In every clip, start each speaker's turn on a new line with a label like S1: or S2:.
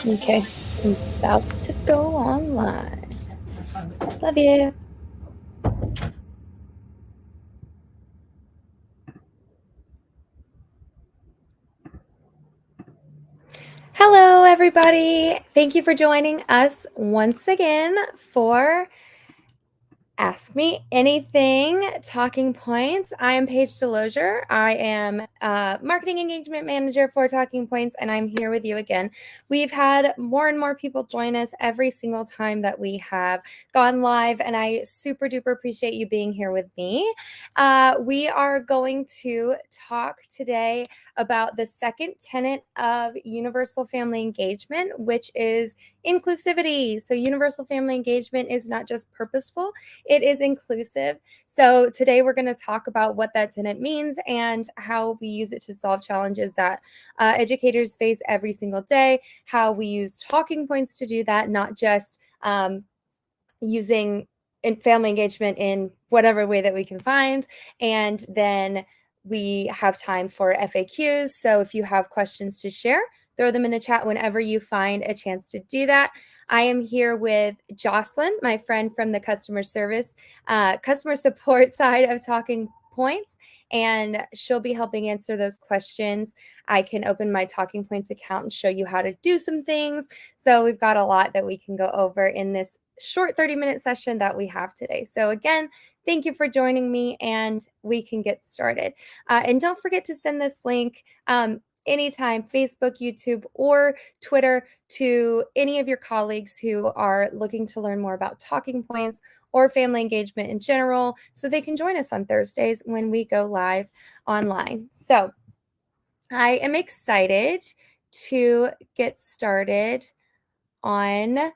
S1: Okay, I'm about to go online. Love you. Hello, everybody. Thank you for joining us once again for Ask Me Anything Talking Points. I am Paige Delosier. I am Marketing Engagement Manager for Talking Points, and I'm here with you again. We've had more and more people join us every single time that we have gone live, and I super duper appreciate you being here with me. We are going to talk today about the second tenet of Universal Family Engagement, which is inclusivity. So universal family engagement is not just purposeful, it is inclusive. So today we're going to talk about what that tenet means and how we use it to solve challenges that educators face every single day, how we use talking points to do that, not just using family engagement in whatever way that we can find. And then we have time for FAQs. So if you have questions to share, throw them in the chat whenever you find a chance to do that. I am here with Jocelyn, my friend from the customer support side of Talking Points, and she'll be helping answer those questions. I can open my Talking Points account and show you how to do some things. So we've got a lot that we can go over in this short 30-minute session that we have today. So again, thank you for joining me, and we can get started. And don't forget to send this link anytime, Facebook, YouTube, or Twitter, to any of your colleagues who are looking to learn more about Talking Points or family engagement in general, so they can join us on Thursdays when we go live online. So I am excited to get started on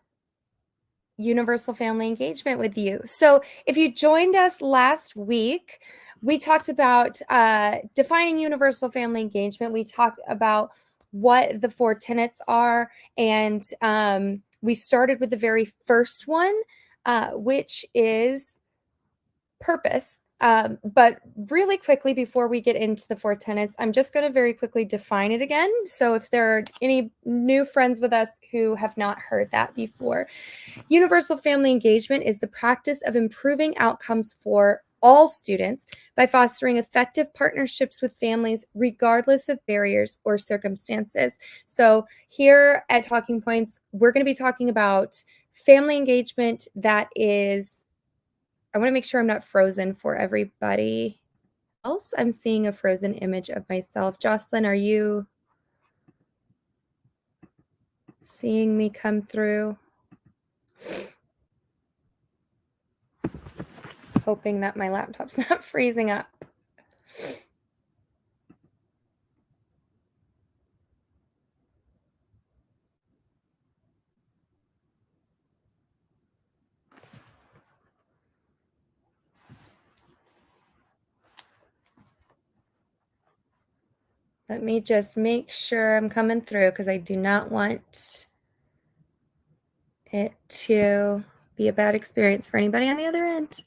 S1: universal family engagement with you. So if you joined us last week, we talked about defining universal family engagement. We talked about what the 4 tenets are, and we started with the very first one, which is purpose. But really quickly, before we get into the 4 tenets, I'm just going to very quickly define it again. So if there are any new friends with us who have not heard that before, universal family engagement is the practice of improving outcomes for all students by fostering effective partnerships with families, regardless of barriers or circumstances. So here at Talking Points, we're going to be talking about family engagement that is, I want to make sure I'm not frozen for everybody else. I'm seeing a frozen image of myself. Jocelyn, are you seeing me come through? Hoping that my laptop's not freezing up. Let me just make sure I'm coming through, because I do not want it to be a bad experience for anybody on the other end.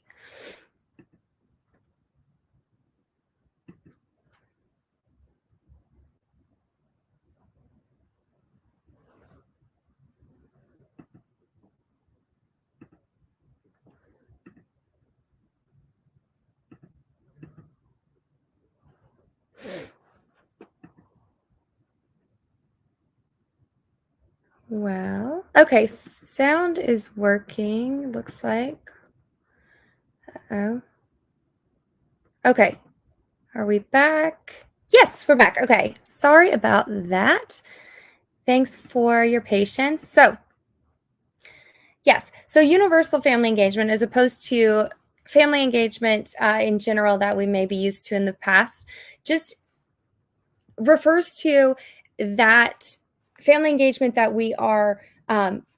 S1: Well, okay, sound is working, looks like. Uh-oh. Okay, are we back? Yes, we're back. Okay, sorry about that. Thanks for your patience. So Yes. So universal family engagement, as opposed to family engagement in general that we may be used to in the past, just refers to that family engagement that we are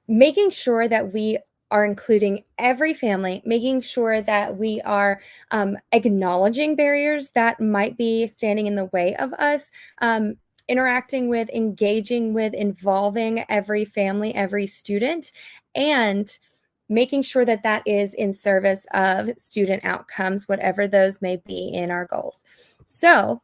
S1: making sure that we are including every family, making sure that we are acknowledging barriers that might be standing in the way of us. Interacting with, engaging with, involving every family, every student, and making sure that that is in service of student outcomes, whatever those may be in our goals. So,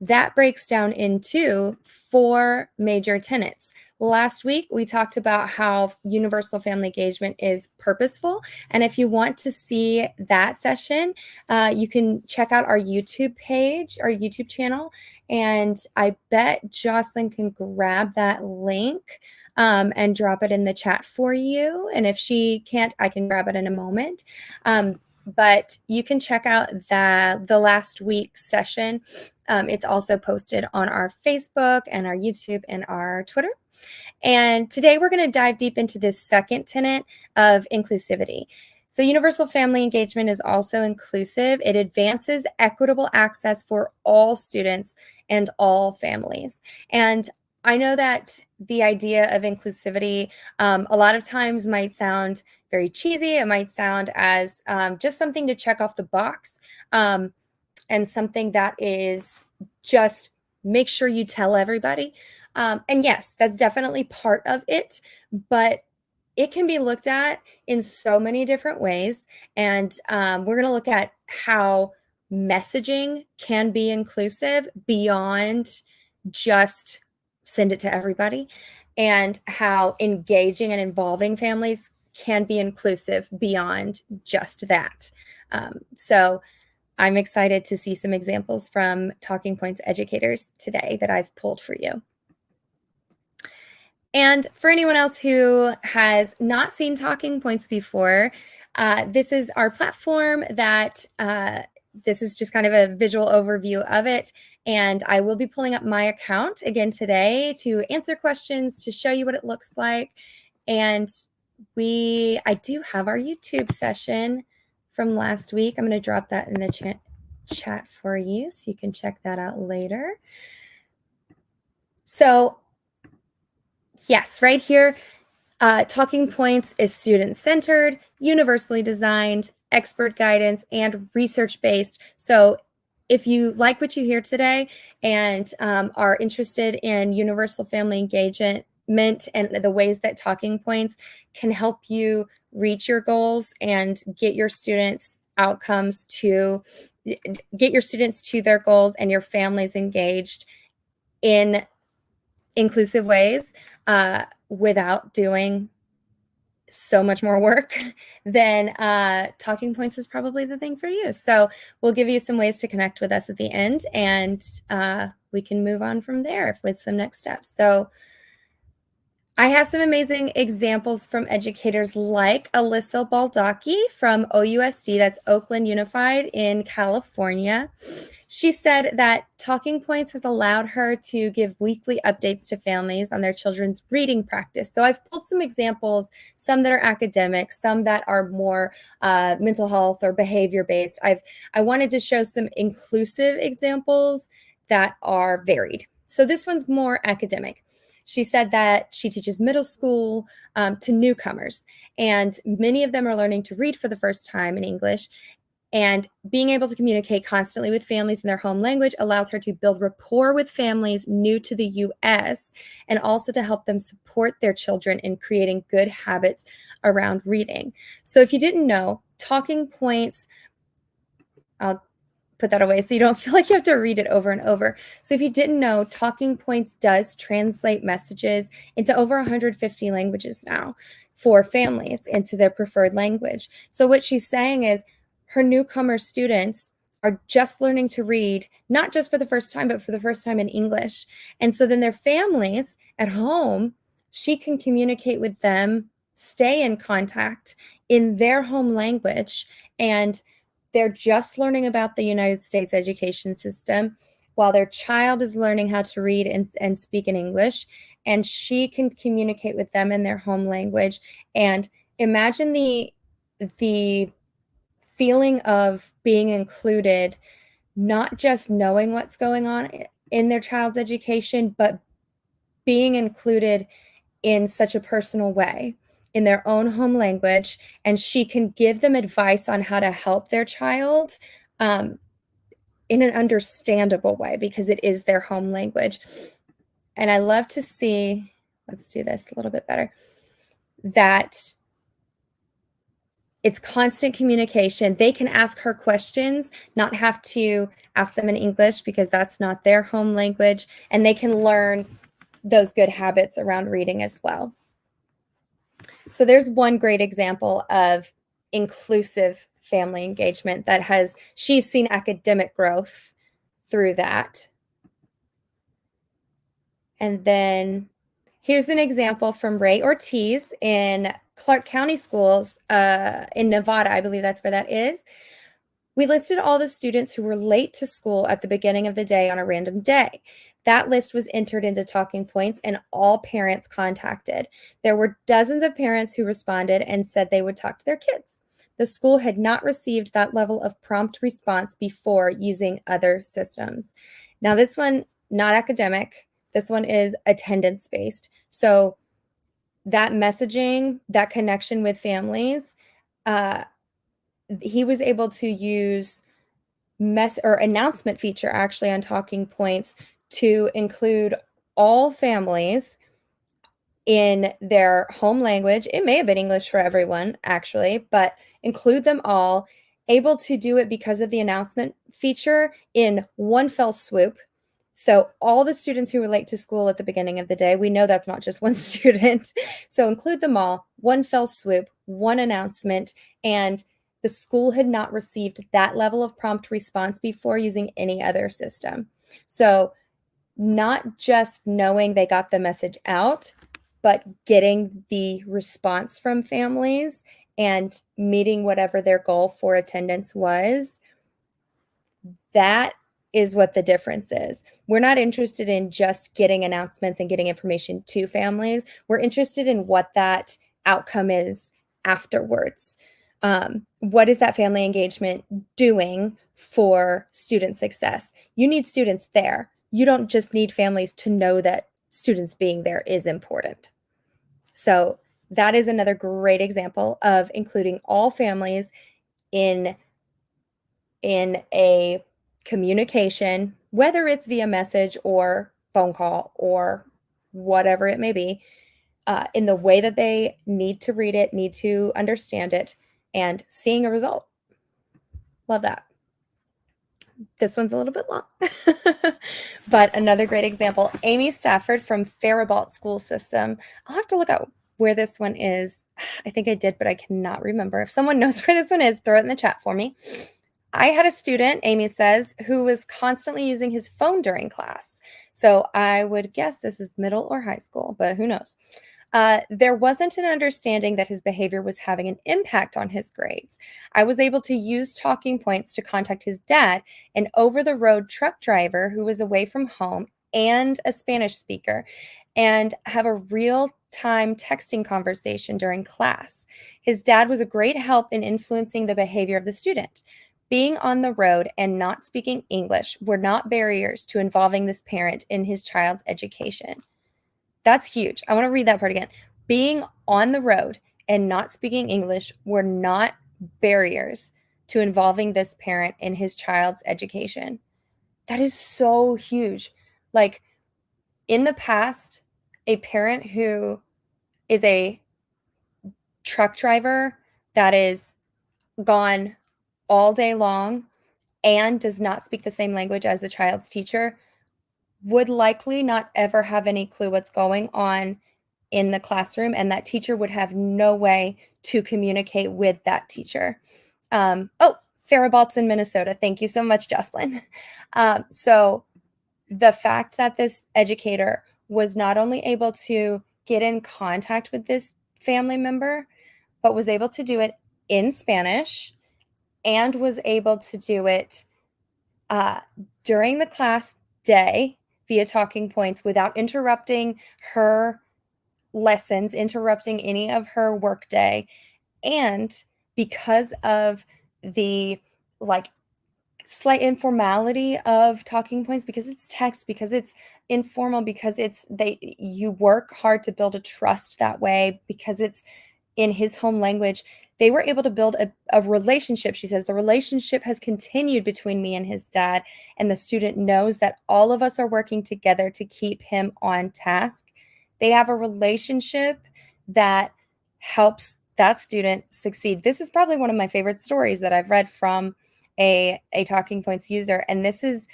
S1: that breaks down into 4 major tenets. Last week, we talked about how universal family engagement is purposeful. And if you want to see that session, you can check out our YouTube page, our YouTube channel. And I bet Jocelyn can grab that link and drop it in the chat for you. And if she can't, I can grab it in a moment. But you can check out the last week's session. It's also posted on our Facebook and our YouTube and our Twitter. And today we're going to dive deep into this second tenet of inclusivity. So universal family engagement is also inclusive. It advances equitable access for all students and all families. And I know that the idea of inclusivity a lot of times might sound very cheesy. It might sound as just something to check off the box. And something that is just make sure you tell everybody. And yes, that's definitely part of it, but it can be looked at in so many different ways. And we're going to look at how messaging can be inclusive beyond just send it to everybody, and how engaging and involving families can be inclusive beyond just that. So I'm excited to see some examples from Talking Points educators today that I've pulled for you. And for anyone else who has not seen Talking Points before, this is our platform that this is just kind of a visual overview of it. And I will be pulling up my account again today to answer questions, to show you what it looks like. And I do have our YouTube session from last week. I'm going to drop that in the chat for you so you can check that out later. So yes, right here, Talking Points is student-centered, universally designed, expert guidance, and research-based. So if you like what you hear today and are interested in universal family engagement and the ways that Talking Points can help you reach your goals and get your students outcomes to get your students to their goals and your families engaged in inclusive ways without doing so much more work, then Talking Points is probably the thing for you. So we'll give you some ways to connect with us at the end, and we can move on from there with some next steps. So I have some amazing examples from educators like Alyssa Baldacci from OUSD, that's Oakland Unified in California. She said that Talking Points has allowed her to give weekly updates to families on their children's reading practice. So I've pulled some examples, some that are academic, some that are more mental health or behavior based. I wanted to show some inclusive examples that are varied. So this one's more academic. She said that she teaches middle school to newcomers, and many of them are learning to read for the first time in English. And being able to communicate constantly with families in their home language allows her to build rapport with families new to the US, and also to help them support their children in creating good habits around reading. So if you didn't know, Talking Points, I'll put that away so you don't feel like you have to read it over and over. So if you didn't know, Talking Points does translate messages into over 150 languages now for families into their preferred language. So what she's saying is her newcomer students are just learning to read, not just for the first time, but for the first time in English. And so then their families at home, she can communicate with them, stay in contact in their home language, and they're just learning about the United States education system while their child is learning how to read and speak in English. And she can communicate with them in their home language and imagine the feeling of being included, not just knowing what's going on in their child's education, but being included in such a personal way in their own home language, and she can give them advice on how to help their child um, in an understandable way because it is their home language. And I love to see, let's do this a little bit better, that it's constant communication. They can ask her questions, not have to ask them in English because that's not their home language, and they can learn those good habits around reading as well. So there's one great example of inclusive family engagement that she's seen academic growth through that. And then here's an example from Ray Ortiz in Clark County Schools in Nevada. I believe that's where that is. We listed all the students who were late to school at the beginning of the day on a random day. That list was entered into Talking Points and all parents contacted. There were dozens of parents who responded and said they would talk to their kids. The school had not received that level of prompt response before using other systems. Now, this one, not academic. This one is attendance-based. So that messaging, that connection with families, he was able to use announcement feature actually on Talking Points to include all families in their home language. It may have been English for everyone, actually, but include them all, able to do it because of the announcement feature in one fell swoop. So all the students who were late to school at the beginning of the day, we know that's not just one student. So include them all, one fell swoop, one announcement, and the school had not received that level of prompt response before using any other system. So not just knowing they got the message out, but getting the response from families and meeting whatever their goal for attendance was, that is what the difference is. We're not interested in just getting announcements and getting information to families. We're interested in what that outcome is afterwards. What is that family engagement doing for student success? You need students there. You don't just need families to know that students being there is important. So that is another great example of including all families in a communication, whether it's via message or phone call or whatever it may be, in the way that they need to read it, need to understand it, and seeing a result. Love that. This one's a little bit long, but another great example, Amy Stafford from Faribault School System. I'll have to look up where this one is. I think I did, but I cannot remember. If someone knows where this one is, throw it in the chat for me. I had a student, Amy says, who was constantly using his phone during class. So I would guess this is middle or high school, but who knows? There wasn't an understanding that his behavior was having an impact on his grades. I was able to use Talking Points to contact his dad, an over-the-road truck driver who was away from home and a Spanish speaker, and have a real-time texting conversation during class. His dad was a great help in influencing the behavior of the student. Being on the road and not speaking English were not barriers to involving this parent in his child's education. That's huge. I want to read that part again. Being on the road and not speaking English were not barriers to involving this parent in his child's education. That is so huge. Like in the past, a parent who is a truck driver that is gone all day long and does not speak the same language as the child's teacher would likely not ever have any clue what's going on in the classroom, and that teacher would have no way to communicate with that teacher. Faribault's in Minnesota. Thank you so much, Jocelyn. So the fact that this educator was not only able to get in contact with this family member, but was able to do it in Spanish and was able to do it during the class day via Talking Points without interrupting her lessons, interrupting any of her work day, And because of the like slight informality of talking points, because it's text, because it's informal, because you work hard to build a trust that way, because it's in his home language, they were able to build a relationship. She says the relationship has continued between me and his dad, and the student knows that all of us are working together to keep him on task. They have a relationship that helps that student succeed. This is probably one of my favorite stories that I've read from a Talking Points user. And this is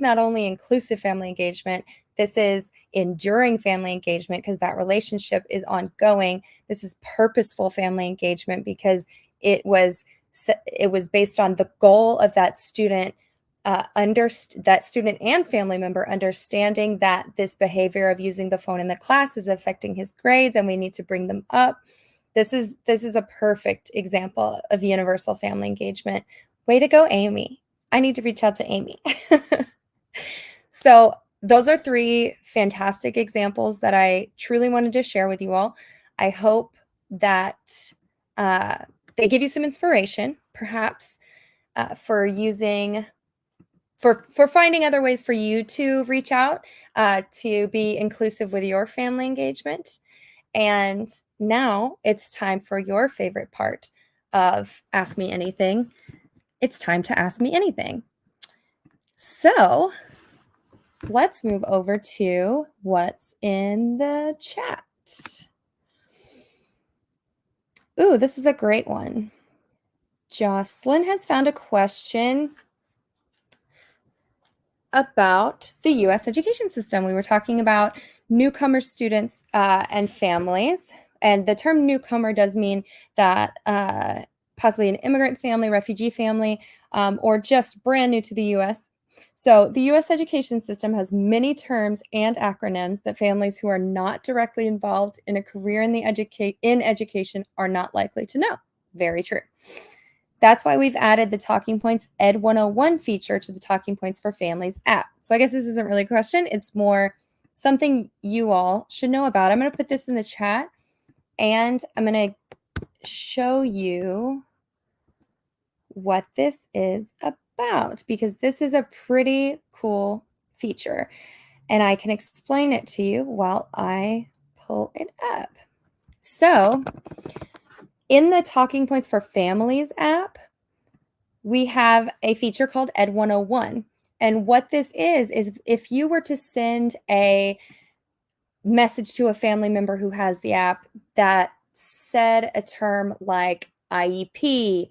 S1: not only inclusive family engagement, this is enduring family engagement because that relationship is ongoing. This is purposeful family engagement because it was based on the goal of that student, that student and family member understanding that this behavior of using the phone in the class is affecting his grades and we need to bring them up. This is a perfect example of universal family engagement. Way to go, Amy. I need to reach out to Amy. So those are 3 fantastic examples that I truly wanted to share with you all. I hope that they give you some inspiration, perhaps, for finding other ways for you to reach out to be inclusive with your family engagement. And now it's time for your favorite part of Ask Me Anything. It's time to ask me anything. So let's move over to what's in the chat. Ooh, this is a great one. Jocelyn has found a question about the U.S. education system. We were talking about newcomer students and families. And the term newcomer does mean that possibly an immigrant family, refugee family, or just brand new to the U.S. So the U.S. education system has many terms and acronyms that families who are not directly involved in a career in education are not likely to know. Very true. That's why we've added the Talking Points Ed 101 feature to the Talking Points for Families app. So I guess this isn't really a question. It's more something you all should know about. I'm going to put this in the chat, and I'm going to show you what this is about, because this is a pretty cool feature, and I can explain it to you while I pull it up. So in the Talking Points for Families app, we have a feature called Ed 101. And what this is if you were to send a message to a family member who has the app that said a term like IEP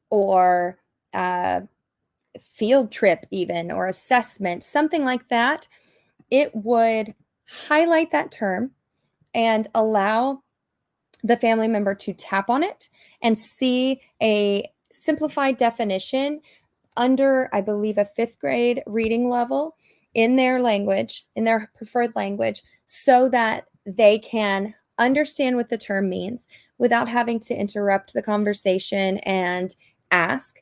S1: or field trip even, or assessment, something like that, it would highlight that term and allow the family member to tap on it and see a simplified definition under, I believe, a 5th grade reading level in their language, in their preferred language, so that they can understand what the term means without having to interrupt the conversation and ask,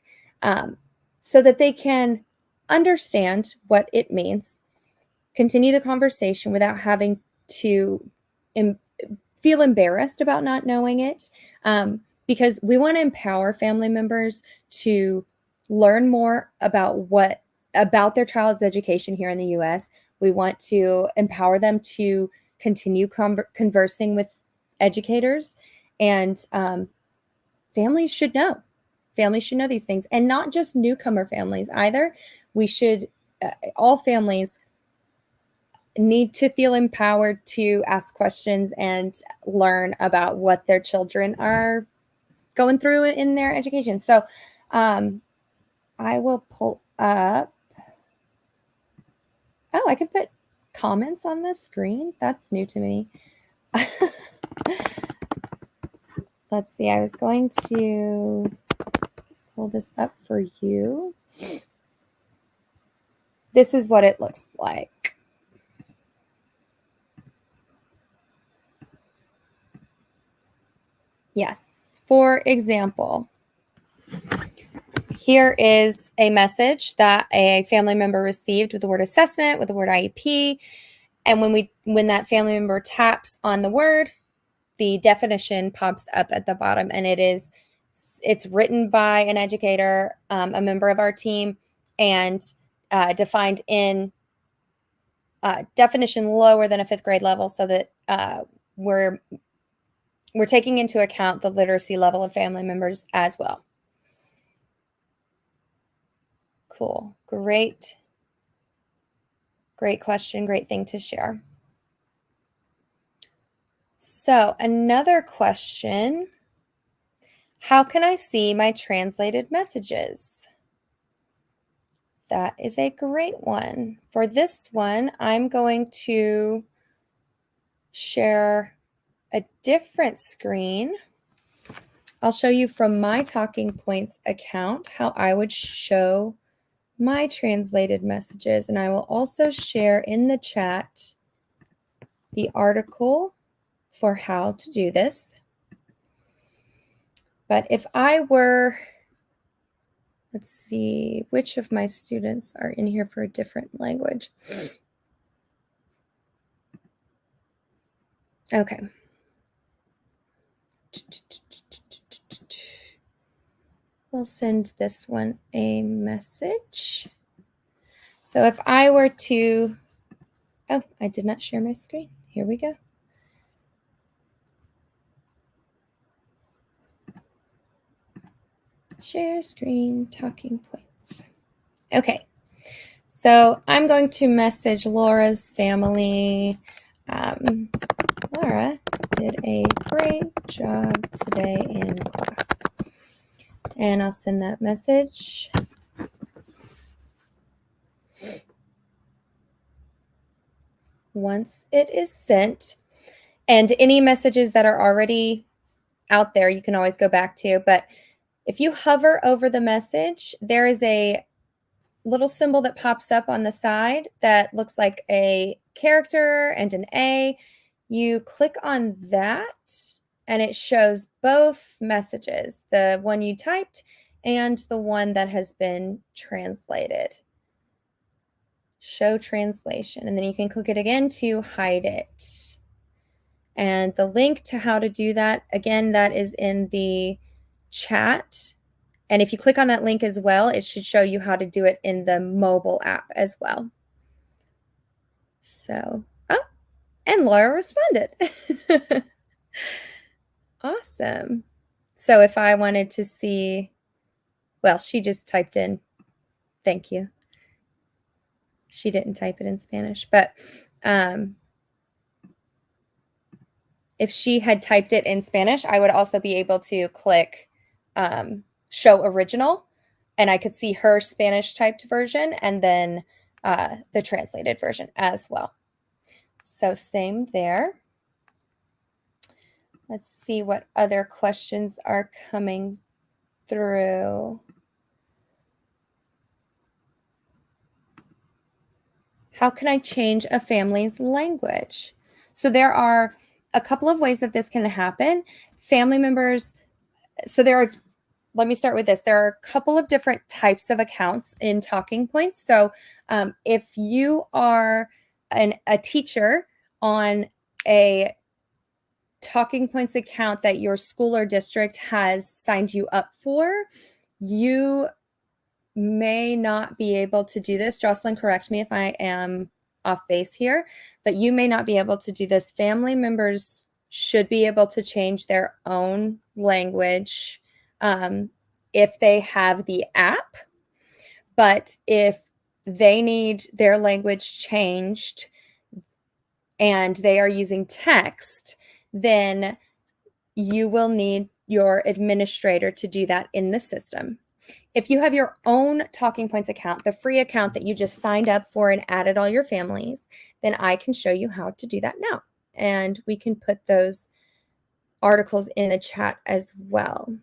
S1: so that they can understand what it means, continue the conversation without having to feel embarrassed about not knowing it, because we want to empower family members to learn more about their child's education here in the U.S. We want to empower them to continue conversing with educators, and families should know. Families should know these things, and not just newcomer families either. We should, all families need to feel empowered to ask questions and learn about what their children are going through in their education. So I will pull up. Oh, I can put comments on the screen. That's new to me. Let's see. I was going to pull this up for you. This is what it looks like. Yes. For example, here is a message that a family member received with the word assessment, with the word IEP. And when that family member taps on the word, the definition pops up at the bottom, and it's written by an educator, a member of our team, and defined in definition lower than a 5th grade level, so that we're taking into account the literacy level of family members as well. Cool. Great question. Great thing to share. So another question, how can I see my translated messages? That is a great one. For this one, I'm going to share a different screen. I'll show you from my Talking Points account how I would show my translated messages, and I will also share in the chat the article for how to do this. But if I were, let's see, which of my students are in here for a different language? Okay. We'll send this one a message. So if I were to, oh, I did not share my screen. Here we go. Share screen, Talking Points. Okay, so I'm going to message Laura's family. Laura did a great job today in class. And I'll send that message. Once it is sent, and any messages that are already out there, you can always go back to. But if you hover over the message, there is a little symbol that pops up on the side that looks like a character and an A. You click on that, and it shows both messages, the one you typed and the one that has been translated. Show translation, and then you can click it again to hide it. And the link to how to do that, again, that is in the chat. And if you click on that link as well, it should show you how to do it in the mobile app as well. So, oh, and Laura responded. Awesome. So if I wanted to see, well, she just typed in, thank you. She didn't type it in Spanish, but if she had typed it in Spanish, I would also be able to click show original, and I could see her Spanish typed version and then the translated version as well. So same there. Let's see what other questions are coming through. How can I change a family's language? So there are a couple of ways that this can happen. Family members, so there are, let me start with this. There are a couple of different types of accounts in Talking Points. So if you are a teacher on a Talking Points account that your school or district has signed you up for, you may not be able to do this. Jocelyn, correct me if I am off base here, but you may not be able to do this. Family members should be able to change their own language if they have the app. But if they need their language changed and they are using text, then you will need your administrator to do that in the system. If you have your own Talking Points account, the free account that you just signed up for and added all your families, then I can show you how to do that now. And we can put those articles in the chat as well.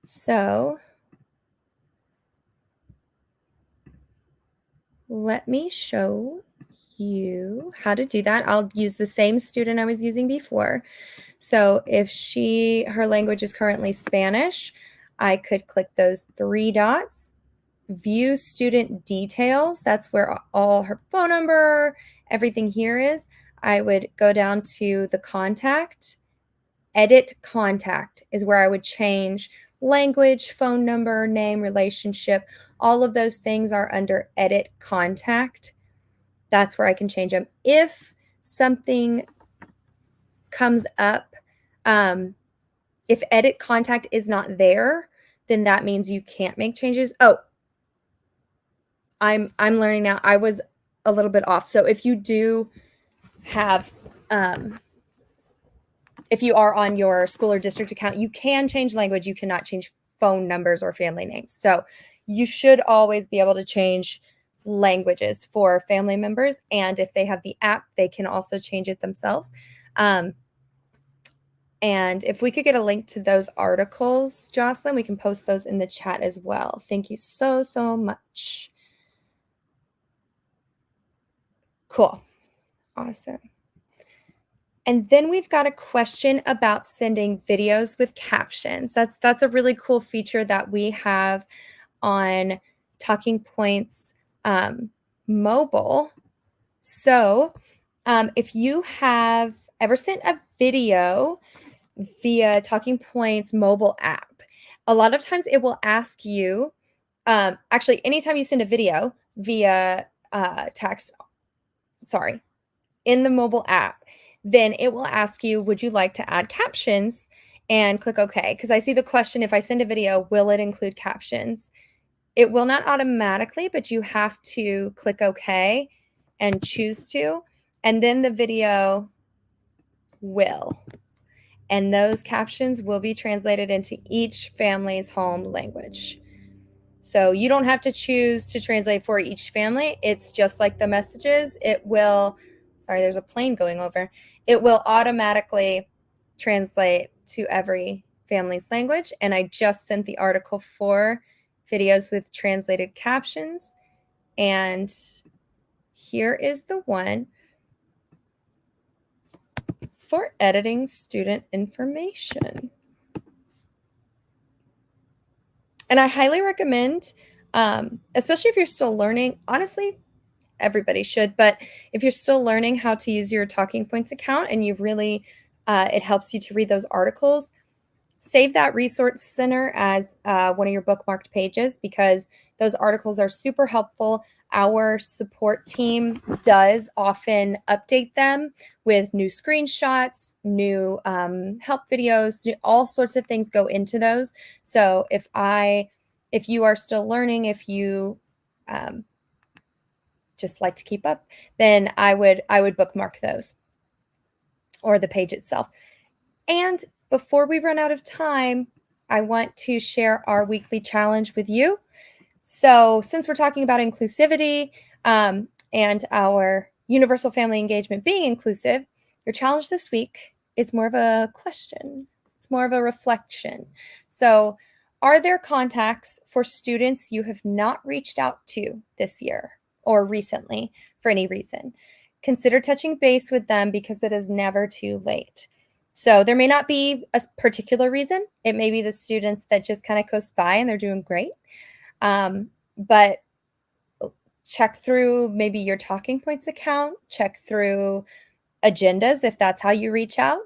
S1: So let me show you how to do that. I'll use the same student I was using before. So if her language is currently Spanish, I could click those 3 dots, view student details. That's where all her phone number, everything here is. I would go down to the contact edit contact is where I would change language, phone number, name, relationship. All of those things are under edit contact. That's where I can change them. If something comes up, if edit contact is not there, then that means you can't make changes. Oh, I'm learning now. I was a little bit off. So if you do have if you are on your school or district account, you can change language. You cannot change phone numbers or family names. So you should always be able to change languages for family members. And if they have the app, they can also change it themselves. And if we could get a link to those articles, Jocelyn, we can post those in the chat as well. Thank you so, so much. Cool. Awesome. And then we've got a question about sending videos with captions. That's a really cool feature that we have on Talking Points mobile. So if you have ever sent a video via Talking Points mobile app, a lot of times it will ask you, actually, anytime you send a video via text, in the mobile app, then it will ask you, would you like to add captions? And click OK. Because I see the question, if I send a video, will it include captions? It will not automatically, but you have to click OK and choose to. And then the video will. And those captions will be translated into each family's home language. So you don't have to choose to translate for each family. It's just like the messages. It will, sorry, there's a plane going over. It will automatically translate to every family's language. And I just sent the article for videos with translated captions. And here is the one for editing student information. And I highly recommend, especially if you're still learning, honestly, everybody should, but if you're still learning how to use your Talking Points account and you've really, it helps you to read those articles, save that resource center as one of your bookmarked pages because those articles are super helpful. Our support team does often update them with new screenshots, new help videos, all sorts of things go into those. So if you are still learning, if you just like to keep up, then I would bookmark those or the page itself. And before we run out of time, I want to share our weekly challenge with you. So since we're talking about inclusivity and our universal family engagement being inclusive, your challenge this week is more of a question. It's more of a reflection. So are there contacts for students you have not reached out to this year or recently for any reason? Consider touching base with them because it is never too late. So there may not be a particular reason. It may be the students that just kind of coast by and they're doing great. But check through maybe your Talking Points account, check through agendas if that's how you reach out,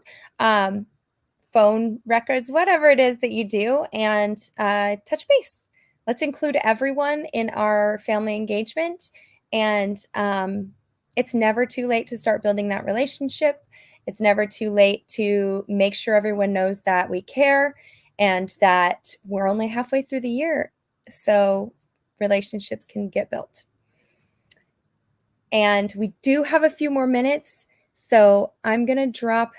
S1: phone records, whatever it is that you do, and touch base. Let's include everyone in our family engagement. And it's never too late to start building that relationship. It's never too late to make sure everyone knows that we care and that we're only halfway through the year. So relationships can get built. And we do have a few more minutes. So I'm going to drop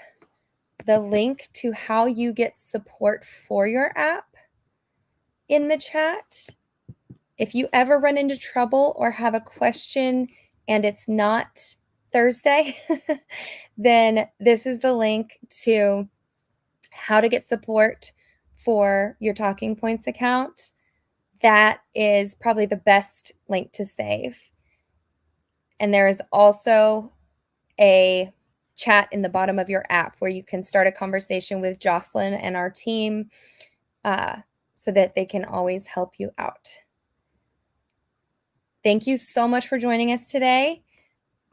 S1: the link to how you get support for your app in the chat. If you ever run into trouble or have a question and it's not Thursday, then this is the link to how to get support for your Talking Points account. That is probably the best link to save. And there is also a chat in the bottom of your app where you can start a conversation with Jocelyn and our team so that they can always help you out. Thank you so much for joining us today.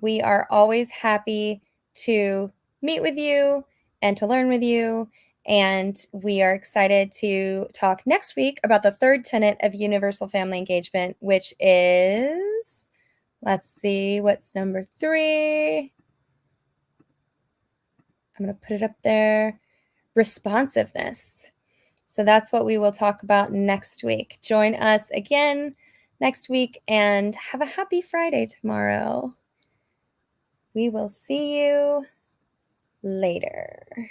S1: We are always happy to meet with you and to learn with you. And we are excited to talk next week about the third tenet of universal family engagement, which is, let's see, what's number 3? I'm going to put it up there. Responsiveness. So that's what we will talk about next week. Join us again next week and have a happy Friday tomorrow. We will see you later.